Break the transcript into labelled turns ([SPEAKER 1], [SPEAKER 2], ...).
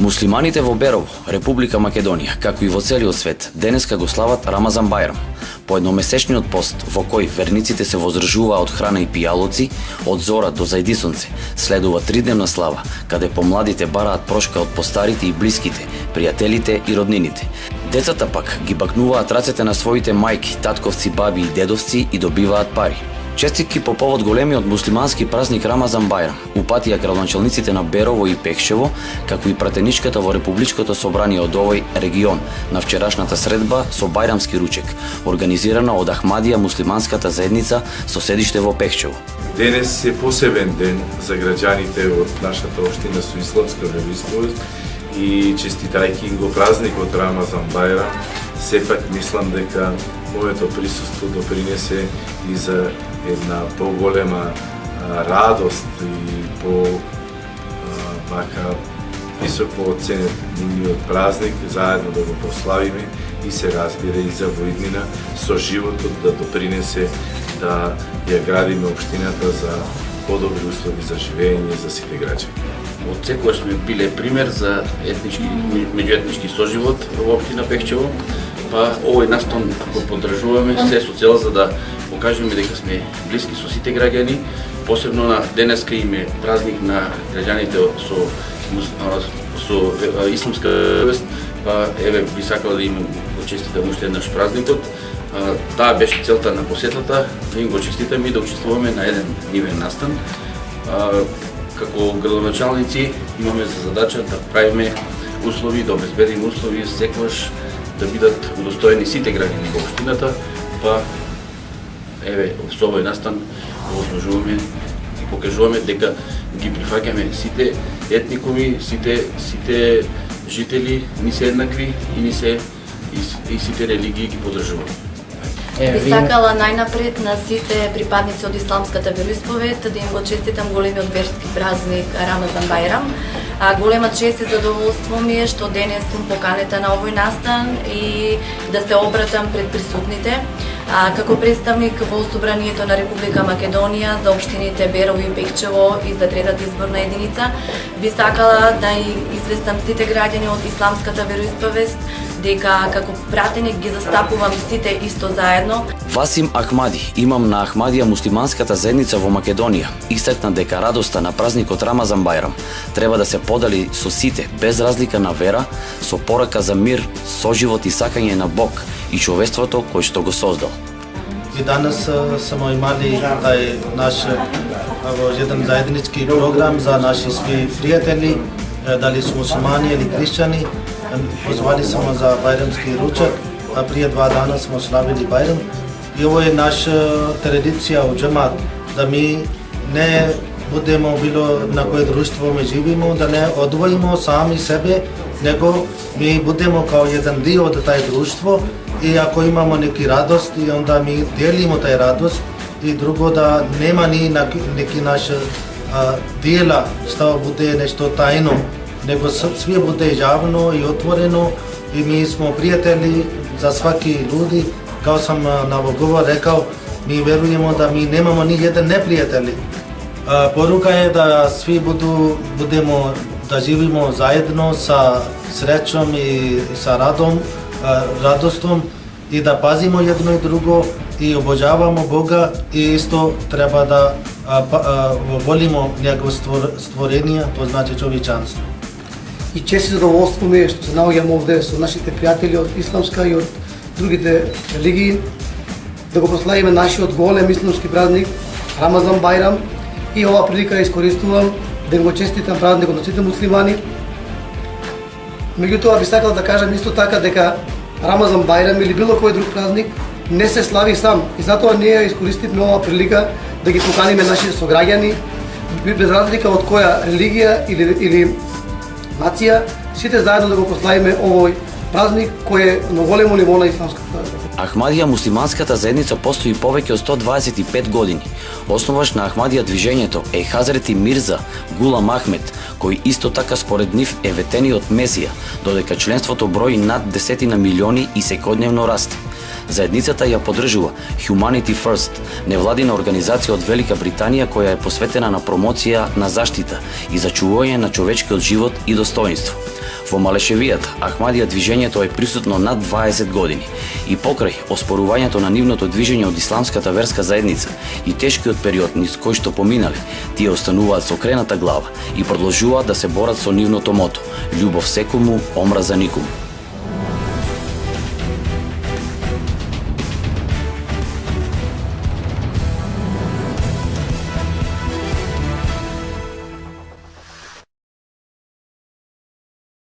[SPEAKER 1] Муслиманите во Берово, Република Македонија, како и во целиот свет, денеска го слават Рамазан Бајрам, поедномесечниот пост во кој верниците се воздржуваат од храна и пијалоци, од зора до зајди сонце, следува тридневна слава, каде помладите бараат прошка од постарите и блиските, пријателите и роднините. Децата пак ги бакнуваат рацете на своите мајки, татковци, баби и дедовци и добиваат пари. Честитки по повод големиот муслимански празник Рамазан Бајрам упатија градоначалниците на Берово и Пекшево, како и пратеничката во Републичкото собрание од овој регион на вчерашната средба со бајрамски ручек, организирана од Ахмадија муслиманската заедница со седиште во Пекшево.
[SPEAKER 2] Денес е посебен ден за граѓаните од нашата општина со исламска вероисповест и честитајќи го празникот Рамазан Бајрам, сепак мислам дека моето присуство допринесе и за една поголема радост и вака високо оценет нивниот празник, заедно да го прославиме и се разбира и за воиднина со животот да допринесе да ја градиме општината за подобри услови за живење за сите граѓани.
[SPEAKER 3] Од секогаш сме биле пример за меѓуетнички соживот во општина Пекчево, па овој настан го поддржуваме се со цел за да покажеме дека сме блиски со сите граѓани, посебно на денеска име празник на граѓаните со исламска вероисповест, па еве би сакал да им го честитам уште еднаш празникот. Таа беше целта на посетата, да им го честитаме и да учествуваме на еден нивен настан. Како градоначалници имаме за задача да правиме услови, да обезбедиме услови секогаш да бидат удостоени сите граѓани во општината, па еве со овој настан го ослужуваме и покажуваме дека ги прифаќаме сите етникуми, сите жители, ни се еднакви и сите религии ги поддржуваме.
[SPEAKER 4] Би сакала најнапред на сите припадници од исламската вероисповед да им го честитам големиот верски празник Рамазан Бајрам. Голема чест и задоволство ми е што денес сум поканета на овој настан и да се обратам пред присутните. Како представник во Собранието на Република Македонија за општините Берово и Пекчево и за третата изборна единица, би сакала да известам сите граѓани од исламската вероисповест дека како пратеник ги застапувам сите исто заедно.
[SPEAKER 1] Васим Ахмади, имам на Ахмадија муслиманската заедница во Македонија, истакна дека радоста на празникот Рамазан Бајрам треба да се подели со сите, без разлика на вера, со порака за мир, соживот и сакање на Бог и човеството кој што го создал.
[SPEAKER 5] И данас смо имали тај наш еден заеднички програм за наши сви пријатели, дали су муслимани или христијани. Позвали смо за бајрамски ручек, а прije 2 дана смо славили Бајрам. И ово е наша традиција од џемат, да ми не будемо било на кој друштво ми живимо, да не одвоимо сами себе, него ми будемо као еден дио од тај друштво и ако имамо неки радост, и онда ми делимо тај радост и друго да нема ни неки наша дела што буде нешто тајно, него свие буде јавно и отворено и ми смо пријатели за сваки луди. Као сам на Богова рекал, ми веруемо да ми немамо ни еден непријатели. Порука е да сви будемо да живимо заедно са среќом и са радостом и да пазимо едно и друго и обожавамо Бога и исто треба да волимо негово створение, тоа значи човечанство.
[SPEAKER 6] И чест и задоволство ми е што се наоѓам овде со нашите пријатели од исламска и од другите религии, да го прославиме нашиот голем исламски празник Рамазан Бајрам и ова прилика ја искористувам да им го честитам празникот на сите муслимани. Меѓутоа би сакал да кажам исто така дека Рамазан Бајрам или било кој друг празник не се слави сам и затоа ние ја искористивме ова прилика да ги поканиме нашите сограѓани без разлика од која религија или нација, сите заедно да го прославиме овој празник кој е на големо ниво на исламската.
[SPEAKER 1] Ахмадија муслиманската заедница постои повеќе од 125 години. Основаш на Ахмадија движењето е Хазрети Мирза Гулам Ахмед, кој исто така според нив е ветениот Месија, додека членството брои над 10 милиони и секојдневно расте. Заедницата ја поддржува Humanity First, невладина организација од Велика Британија која е посветена на промоција на заштита и зачувување на човечкиот живот и достоинство. Во Малешевијата, Ахмадија движењето е присутно над 20 години и покрај оспорувањето на нивното движење од исламската верска заедница и тешкиот период низ кој што поминале, тие остануваат со окрената глава и продолжуваат да се борат со нивното мото: љубов секому, омраза никому.